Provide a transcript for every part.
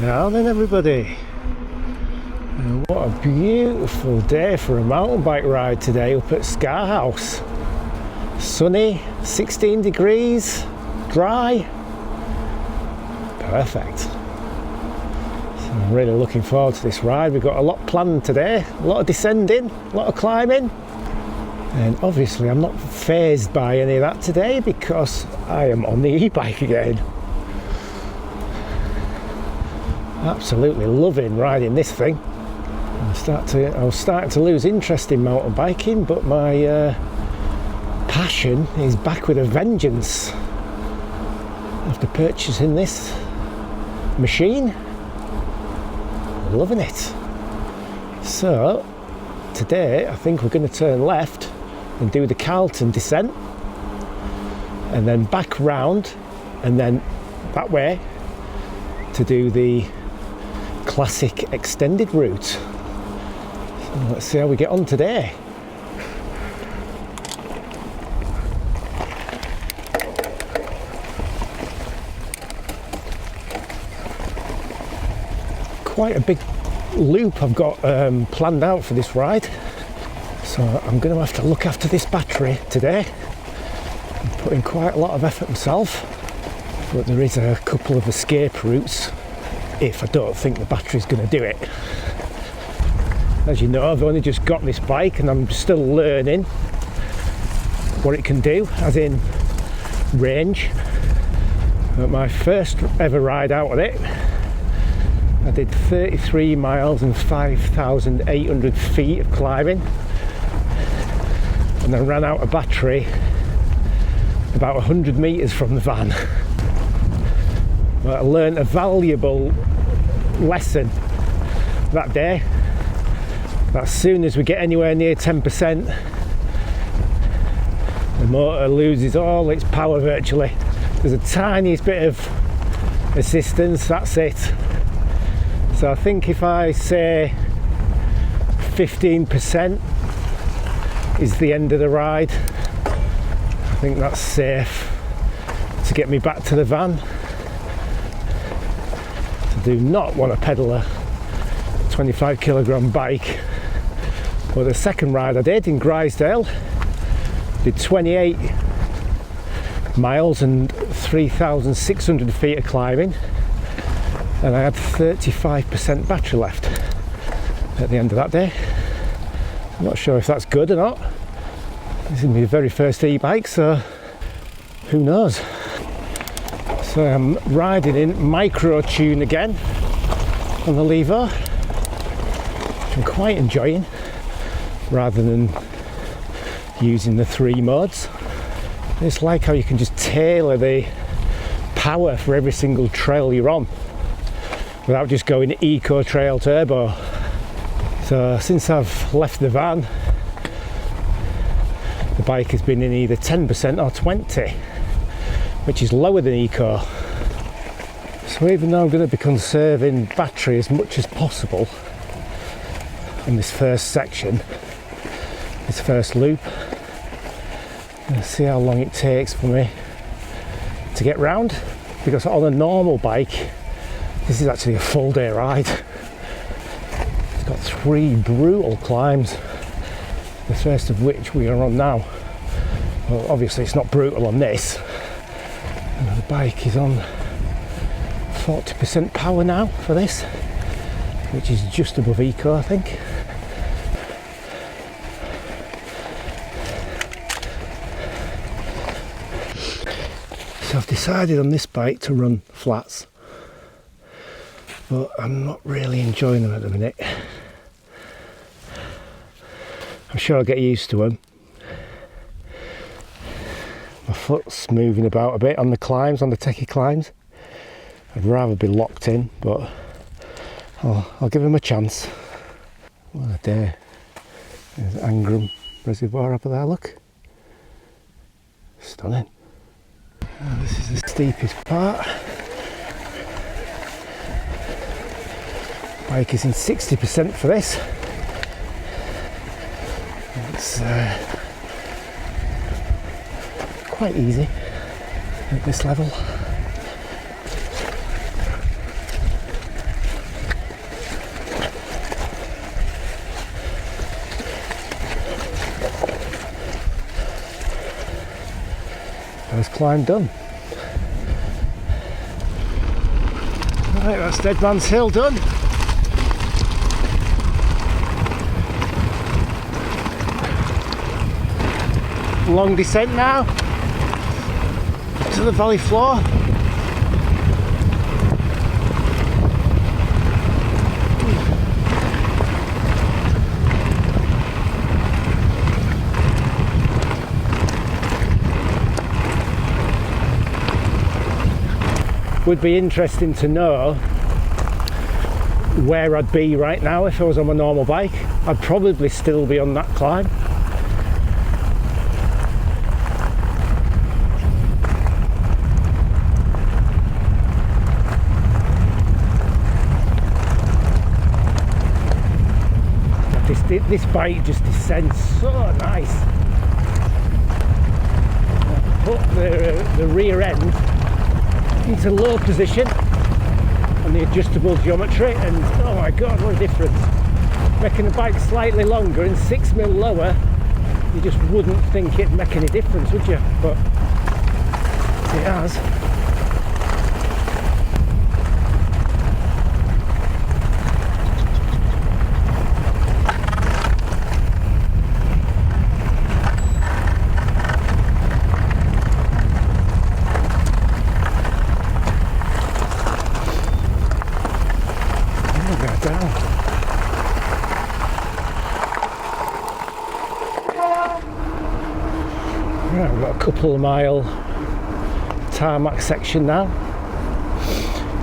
Now then everybody, and what a beautiful day for a mountain bike ride today up at Scarhouse. Sunny, 16 degrees, dry, perfect. So I'm really looking forward to this ride. We've got a lot planned today, a lot of descending, a lot of climbing, and obviously I'm not fazed by any of that today because I am on the e-bike again. Absolutely loving riding this thing. I was starting to lose interest in mountain biking, but my passion is back with a vengeance after purchasing this machine. Loving it. So today I think we're going to turn left and do the Carlton descent, and then back round and then that way to do the classic extended route. So let's see how we get on today. Quite a big loop I've got planned out for this ride, so I'm going to have to look after this battery today. I'm putting quite a lot of effort myself, but there is a couple of escape routes if I don't think the battery's going to do it. As you know, I've only just got this bike and I'm still learning what it can do, as in range. But my first ever ride out of it, I did 33 miles and 5,800 feet of climbing, and I ran out of battery about 100 metres from the van. But I learned a valuable lesson that day, that as soon as we get anywhere near 10%, the motor loses all its power virtually. There's a tiniest bit of assistance, that's it. So I think if I say 15% is the end of the ride, I think that's safe to get me back to the van. I do not want to pedal a 25 kilogram bike. But the second ride I did in Grisdale, did 28 miles and 3,600 feet of climbing, and I had 35% battery left at the end of that day. I'm not sure if that's good or not. This is my very first e-bike, so who knows. So I'm riding in micro tune again on the Levo, which I'm quite enjoying, rather than using the 3 modes. It's like how you can just tailor the power for every single trail you're on without just going eco trail turbo. So since I've left the van, the bike has been in either 10% or 20%, which is lower than eco. So even though I'm going to be conserving battery as much as possible in this first section, this first loop, let's see how long it takes for me to get round, because on a normal bike this is actually a full day ride. It's got 3 brutal climbs, the first of which we are on now. Well, obviously it's not brutal on this. The bike is on 40% power now for this, which is just above eco, I think. So I've decided on this bike to run flats, but I'm not really enjoying them at the minute. I'm sure I'll get used to them. My foot's moving about a bit on the climbs, on the techie climbs. I'd rather be locked in, but I'll give him a chance. What a day. There's Angram Reservoir up there, look. Stunning. Oh, this is the steepest part. Bike is in 60% for this. It's quite easy at this level. climb done. Right, that's Dead Man's Hill done. Long descent now to the valley floor. Would be interesting to know where I'd be right now if I was on my normal bike. I'd probably still be on that climb. This bike just descends so nice. Put the rear end into low position on the adjustable geometry, and oh my god, what a difference. Making the bike slightly longer and 6mm lower, you just wouldn't think it'd make any difference, would you? But it has. Right, we've got a couple of mile tarmac section now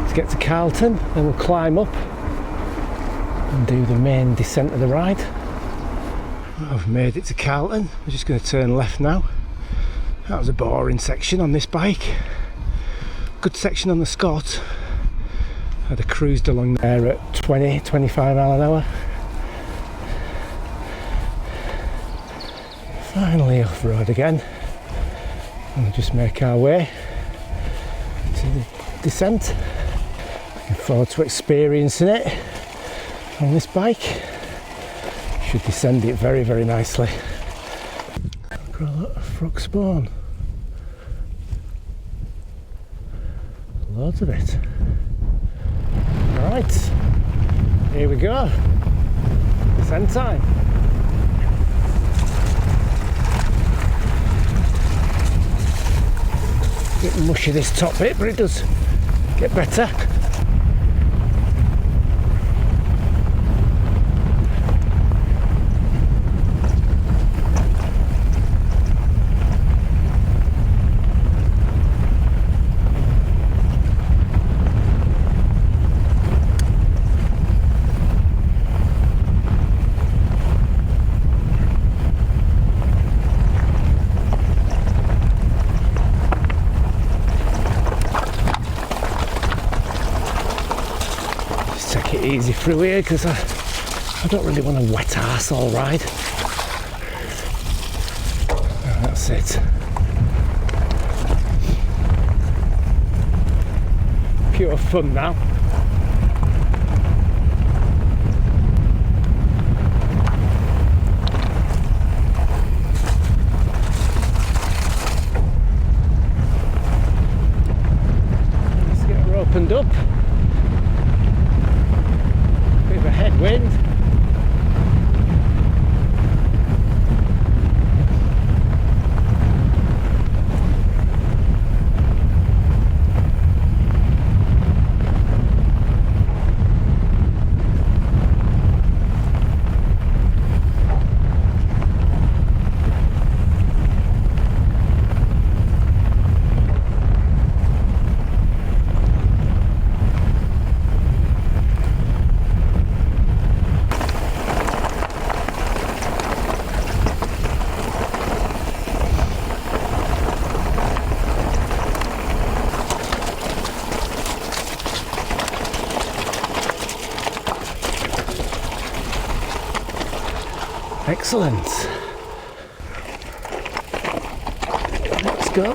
to get to Carlton, then we'll climb up and do the main descent of the ride. I've made it to Carlton. We're just going to turn left now. That was a boring section on this bike. Good section on the Scott. I'd have cruised along there at 20-25 miles an hour. Finally off road again. And we'll just make our way to the descent. Looking forward to experiencing it on this bike. Should descend it very, very nicely. Got a lot of frog spawn. Loads of it. Right, here we go. Descent time. Bit mushy this top bit, but it does get better. Take it easy through here because I don't really want a wet arsehole ride. Oh, that's it. Pure fun now. Let's get her opened up. Bit of a headwind. Excellent. Let's go.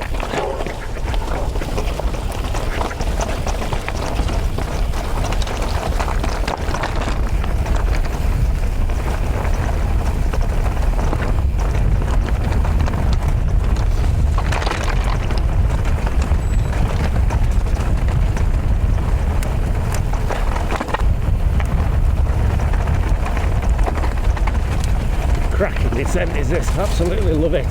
descent is this. Absolutely love it.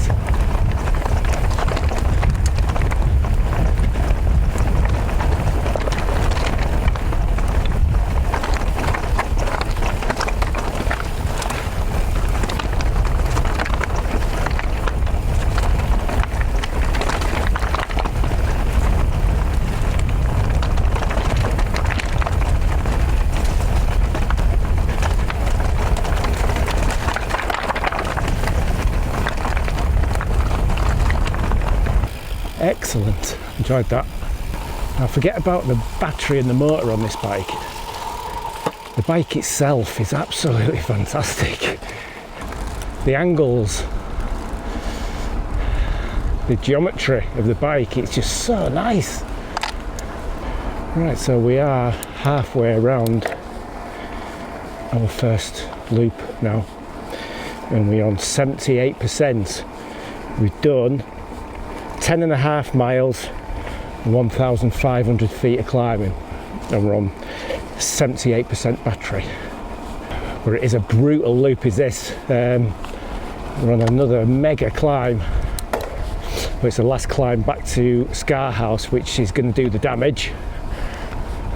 Excellent, enjoyed that. Now forget about the battery and the motor on this bike. The bike itself is absolutely fantastic. The angles, the geometry of the bike, it's just so nice. Right, so we are halfway around our first loop now, and we're on 78%. We've done 10.5 miles, 1,500 feet of climbing, and we're on 78% battery. But it is a brutal loop, is this. We're on another mega climb, but it's the last climb back to Scarhouse, which is going to do the damage.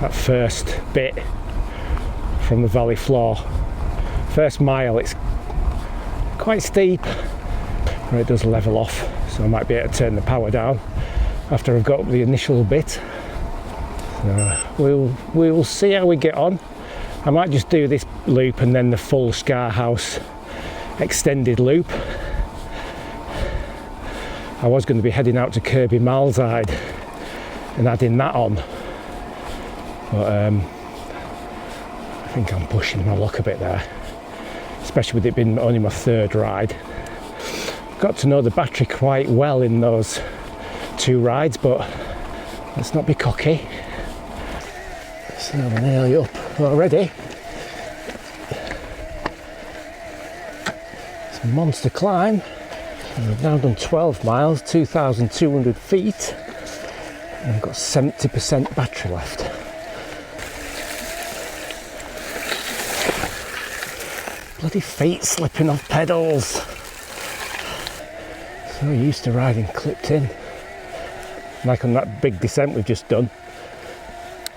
That first bit from the valley floor. First mile, it's quite steep, but it does level off. So I might be able to turn the power down after I've got up the initial bit. So we'll see how we get on. I might just do this loop and then the full Scarhouse extended loop. I was going to be heading out to Kirby Malside and adding that on, but I think I'm pushing my luck a bit there, especially with it being only my third ride. Got to know the battery quite well in those 2 rides, but let's not be cocky. So we're nearly up already. It's a monster climb. And we've now done 12 miles, 2,200 feet, and I've got 70% battery left. Bloody feet slipping off pedals. So used to riding clipped in. Like on that big descent we've just done,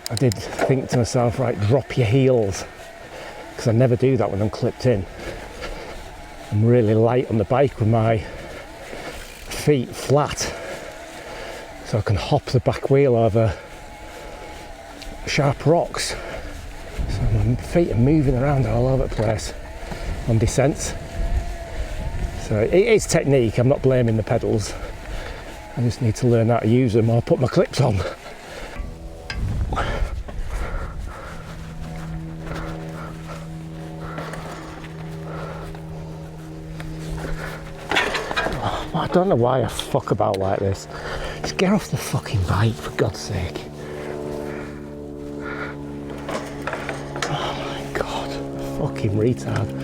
I did think to myself, right, drop your heels, because I never do that when I'm clipped in. I'm really light on the bike with my feet flat, so I can hop the back wheel over sharp rocks. So my feet are moving around all over the place on descents. So it is technique, I'm not blaming the pedals. I just need to learn how to use them or put my clips on. I don't know why I fuck about like this. Just get off the fucking bike, for God's sake. Oh my God, fucking retard.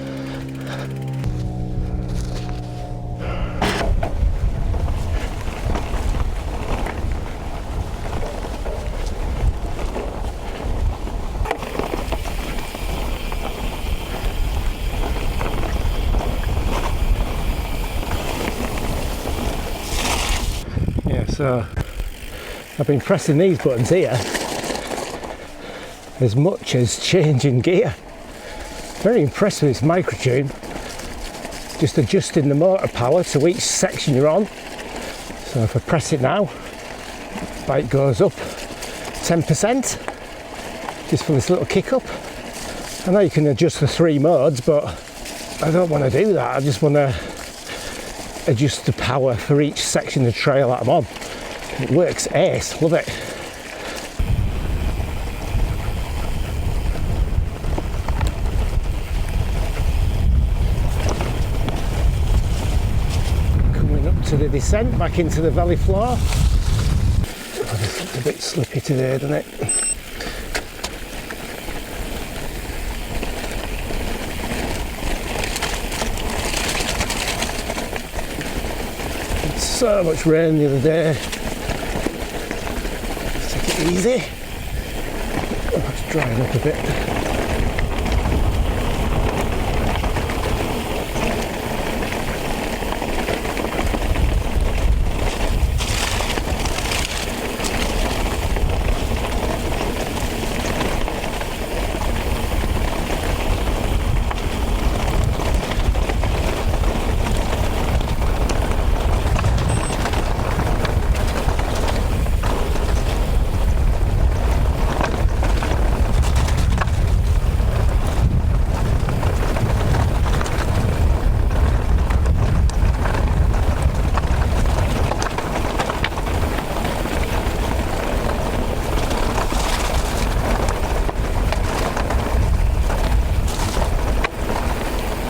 So I've been pressing these buttons here as much as changing gear. Very impressed with this microtune. Just adjusting the motor power to each section you're on. So if I press it now, the bike goes up 10% just for this little kick up. I know you can adjust the 3 modes, but I don't want to do that. I just want to adjust the power for each section of the trail that I'm on. It works ace, love it. Coming up to the descent, back into the valley floor. Oh, this looks a bit slippy today, doesn't it? It's so much rain the other day. Easy. Oh, it's drying up a bit.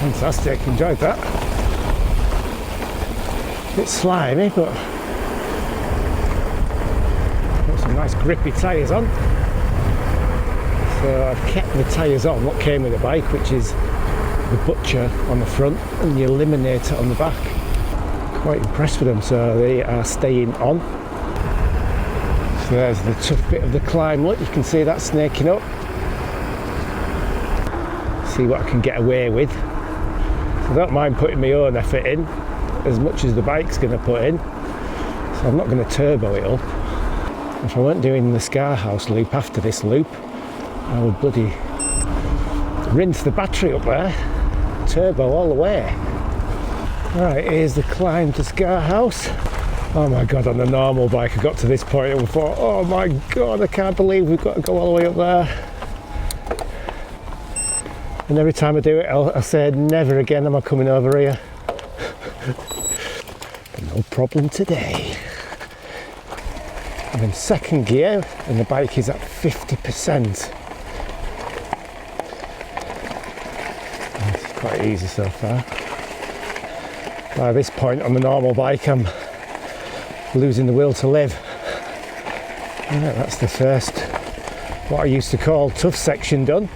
Fantastic, enjoyed that. A bit slimy, but got some nice grippy tyres on. So I've kept the tyres on what came with the bike, which is the butcher on the front and the eliminator on the back. Quite impressed with them, so they are staying on. So there's the tough bit of the climb. Look, you can see that snaking up. See what I can get away with. So I don't mind putting my own effort in as much as the bike's going to put in. So I'm not going to turbo it up. If I weren't doing the Scarhouse loop after this loop, I would bloody rinse the battery up there, turbo all the way. Right, here's the climb to Scarhouse. Oh my god, on the normal bike I got to this point and thought, oh my god, I can't believe we've got to go all the way up there. And every time I do it, I say, never again am I coming over here. No problem today. I'm in second gear and the bike is at 50%. It's quite easy so far. By this point on the normal bike I'm losing the will to live. Right, that's the first, what I used to call tough section done.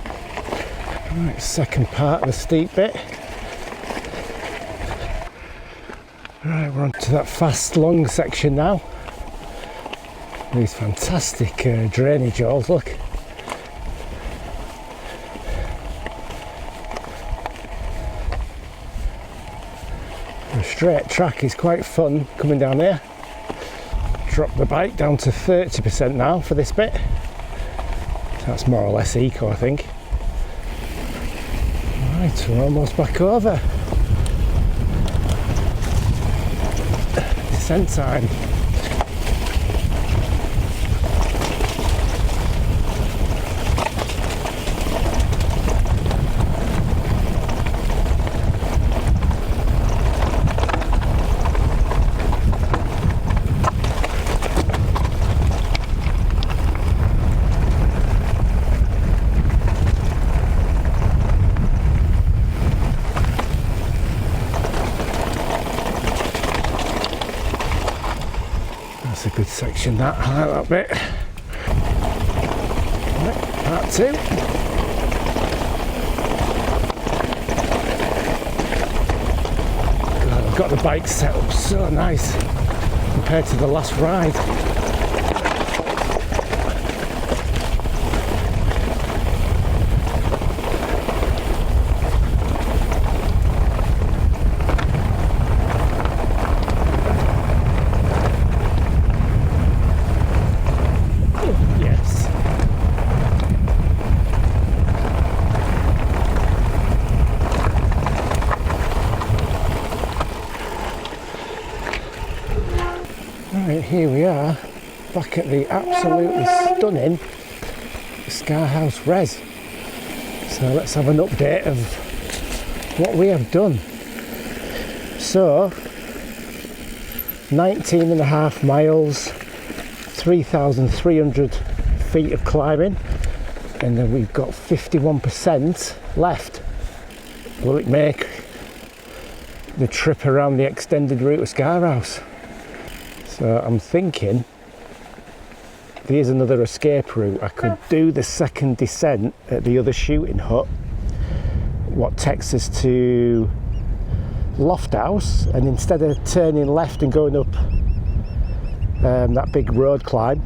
Right, second part of the steep bit. Right, we're on to that fast long section now. These fantastic drainage holes, look. The straight track is quite fun coming down here. Drop the bike down to 30% now for this bit. So that's more or less eco, I think. Right, we're almost back over. Descent time. That's a good section, that. I like that bit. Right, part two. God, I've got the bike set up so nice compared to the last ride. Right, here we are, back at the absolutely stunning Scarhouse Res. So let's have an update of what we have done. So, 19.5 miles, 3,300 feet of climbing, and then we've got 51% left. Will it make the trip around the extended route of Scarhouse? So I'm thinking, here's another escape route. I could do the second descent at the other shooting hut, what takes us to Lofthouse, and instead of turning left and going up that big road climb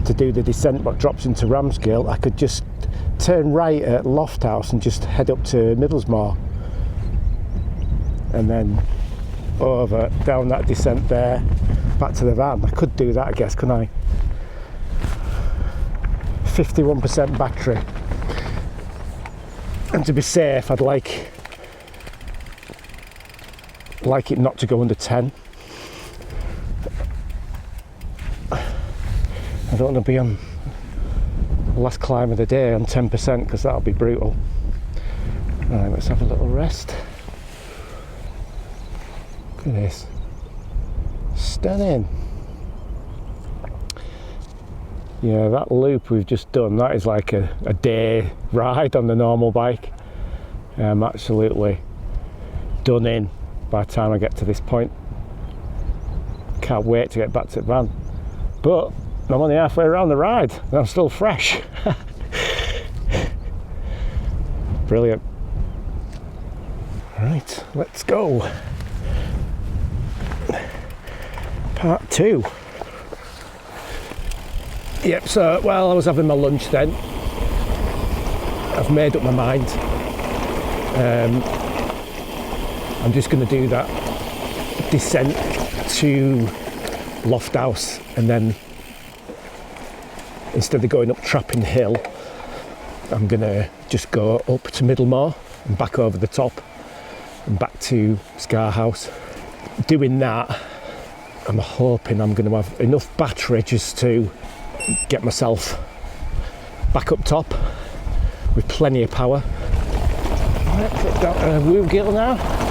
to do the descent what drops into Ramsgale, I could just turn right at Lofthouse and just head up to Middlesmore and then over down that descent there back to the van. I could do that, I guess, couldn't I? 51% battery, and to be safe I'd like it not to go under 10. I don't want to be on the last climb of the day on 10% because that'll be brutal. Right, let's have a little rest. Look at this. Stunning. Yeah, that loop we've just done, that is like a day ride on the normal bike. I'm absolutely done in by the time I get to this point. Can't wait to get back to the van. But I'm only halfway around the ride and I'm still fresh. Brilliant. Right, let's go. Part 2. Yep, so while I was having my lunch then, I've made up my mind. I'm just going to do that descent to Loft House, and then instead of going up Trapping Hill, I'm going to just go up to Middlemore and back over the top and back to Scarhouse. Doing that, I'm hoping I'm going to have enough battery just to get myself back up top with plenty of power. Right, put down a wheel gill now.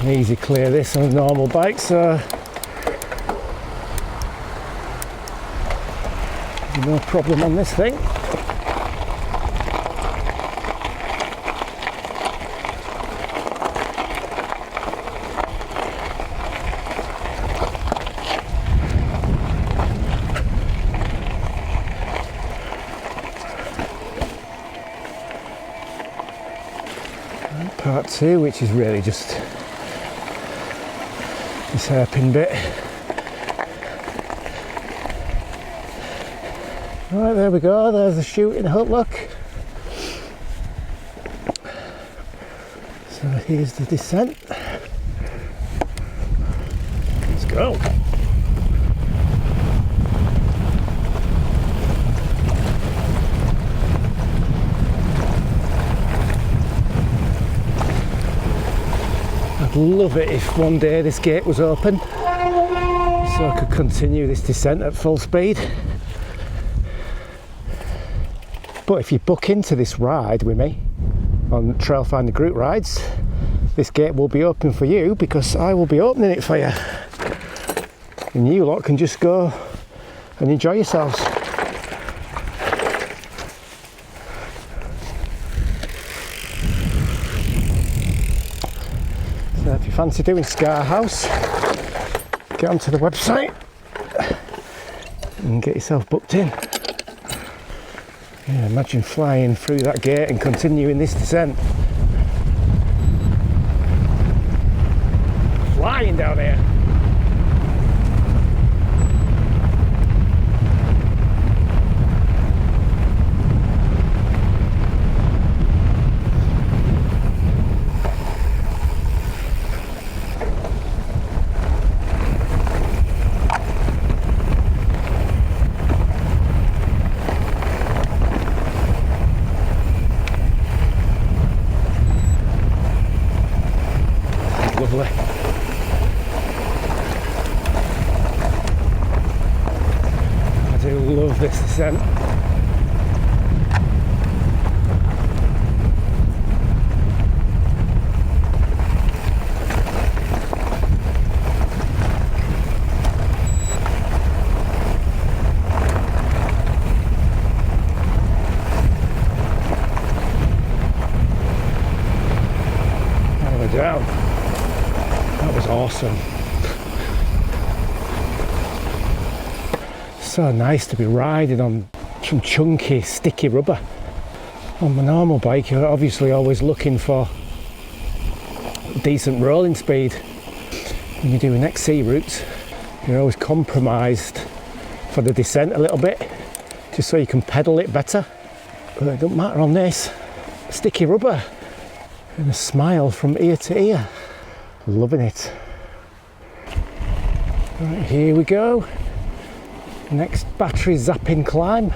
Easy clear this on a normal bike, so no problem on this thing. And part 2, which is really just this hairpin bit. Right, there we go, there's the shooting hut, look. So here's the descent. Let's go. I'd love it if one day this gate was open so I could continue this descent at full speed. But if you book into this ride with me on Trailfinder Group Rides, this gate will be open for you because I will be opening it for you. And you lot can just go and enjoy yourselves. So if you fancy doing Scarhouse, get onto the website and get yourself booked in. Yeah, imagine flying through that gate and continuing this descent. Flying down here. Lovely. I do love this descent. And we're down. That was awesome. So nice to be riding on some chunky, sticky rubber. On my normal bike, you're obviously always looking for decent rolling speed. When you're doing XC routes, you're always compromised for the descent a little bit, just so you can pedal it better. But it doesn't matter on this. Sticky rubber and a smile from ear to ear. Loving it. Right, here we go. Next battery zapping climb.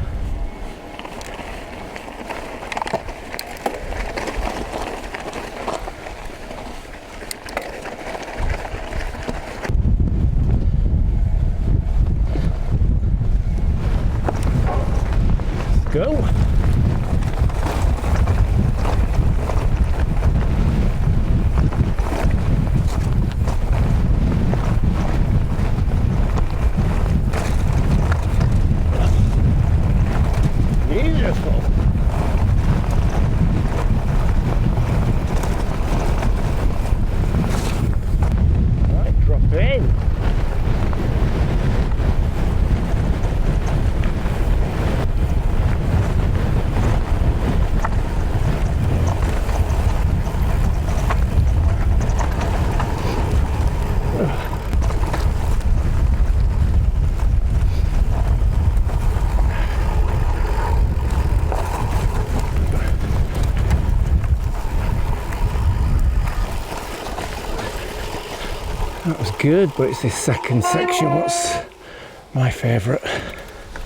That was good, but it's this second section what's my favourite.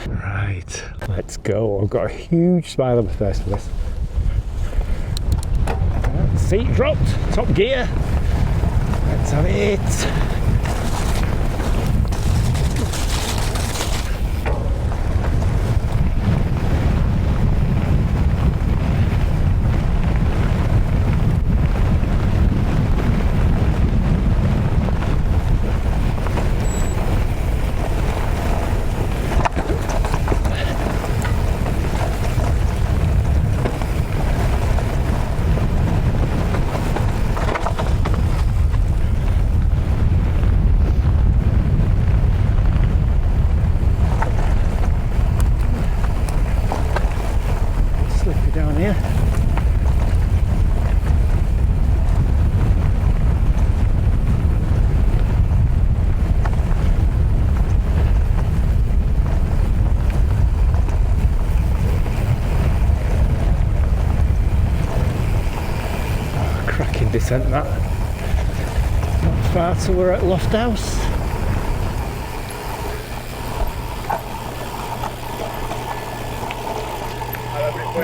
Right, let's go. I've got a huge smile on my face for this. Seat dropped, top gear. Let's have it. Down here. Oh, cracking descent that. Not far till we're at Loft House.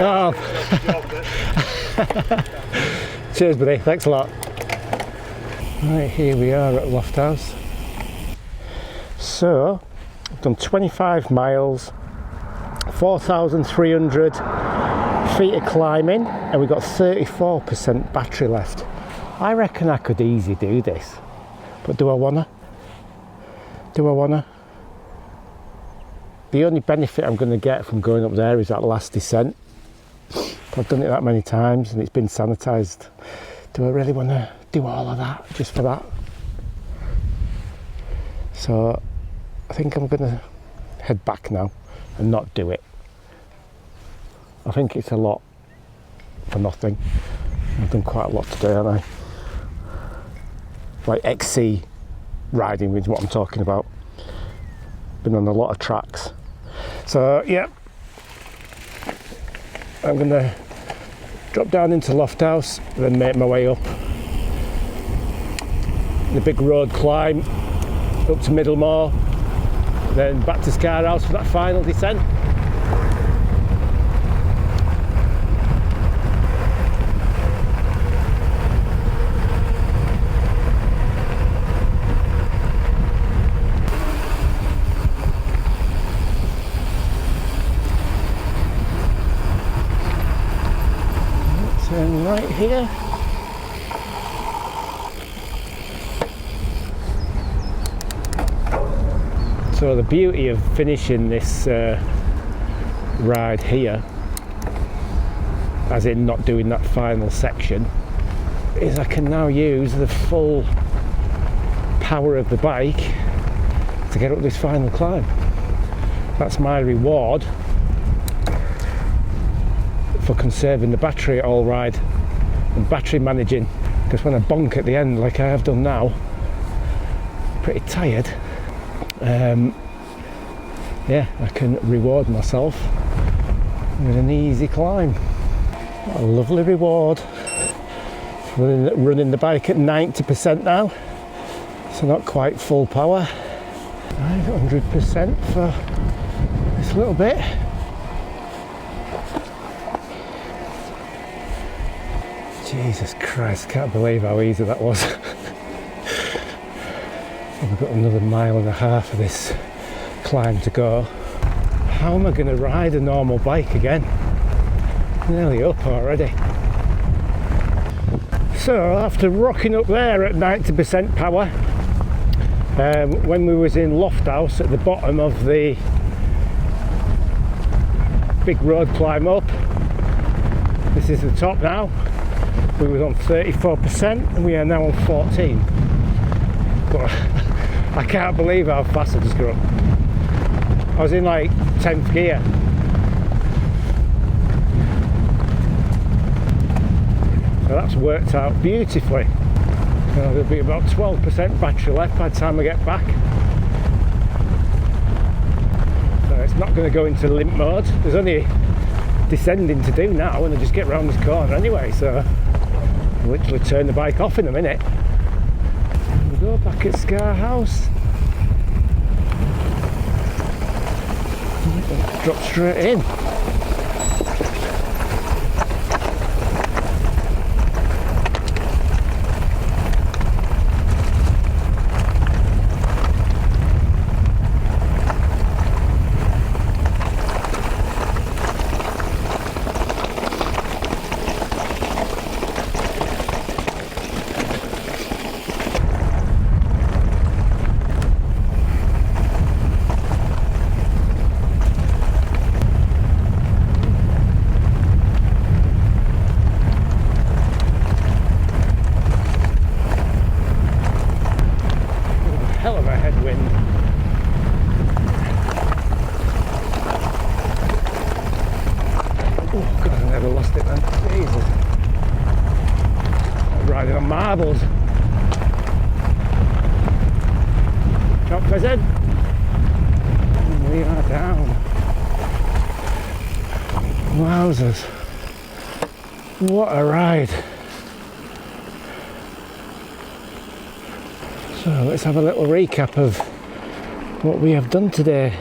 Oh. Cheers buddy, thanks a lot. Right, here we are at Loft House. So, I've done 25 miles, 4,300 feet of climbing, and we've got 34% battery left. I reckon I could easily do this, but do I wanna? Do I wanna? The only benefit I'm going to get from going up there is that last descent. I've done it that many times and it's been sanitised. Do I really want to do all of that just for that? So I think I'm going to head back now and not do it. I think it's a lot for nothing. I've done quite a lot today, haven't I? Like XC riding is what I'm talking about. Been on a lot of tracks. So yeah, I'm going to drop down into Loft House, then make my way up the big road climb up to Middlemore, then back to Scarhouse for that final descent. Turn right here. So the beauty of finishing this ride here, as in not doing that final section, is I can now use the full power of the bike to get up this final climb. That's my reward for conserving the battery all ride and battery managing, because when I bonk at the end like I have done now, pretty tired, yeah, I can reward myself with an easy climb. What a lovely reward. Running the bike at 90% now, so not quite full power. 500% for this little bit. Jesus Christ, can't believe how easy that was. We've got another 1.5 miles of this climb to go. How am I going to ride a normal bike again? Nearly up already. So after rocking up there at 90% power, when we was in Loft House at the bottom of the big road climb up, this is the top now. We were on 34% and we are now on 14. But I can't believe how fast I just got up. I was in like 10th gear. So that's worked out beautifully. There'll be about 12% battery left by the time I get back. So it's not going to go into limp mode. There's only descending to do now and I just get round this corner anyway, so I'll literally turn the bike off in a minute. go, back at Scarhouse. Drop straight in. Hell of a headwind. Oh God, I never lost it then. Jesus. I'm riding on marbles. Drop pheasant. And we are down. Wowzers. What a ride. So let's have a little recap of what we have done today.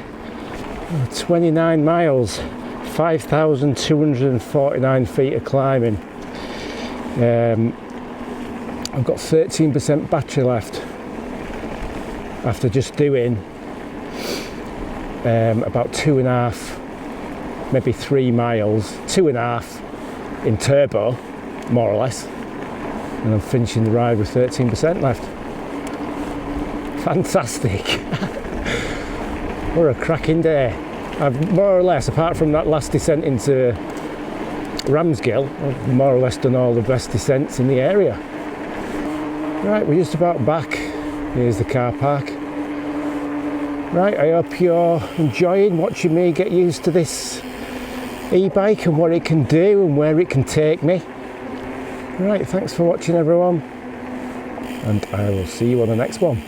29 miles, 5,249 feet of climbing. I've got 13% battery left after just doing about 2.5, maybe 3 miles, 2.5 in turbo, more or less. And I'm finishing the ride with 13% left. Fantastic. What a cracking day. I've more or less, apart from that last descent into Ramsgill, I've more or less done all the best descents in the area. Right, we're just about back. Here's the car park. Right, I hope you're enjoying watching me get used to this e-bike and what it can do and where it can take me. Right, thanks for watching everyone, and I will see you on the next one.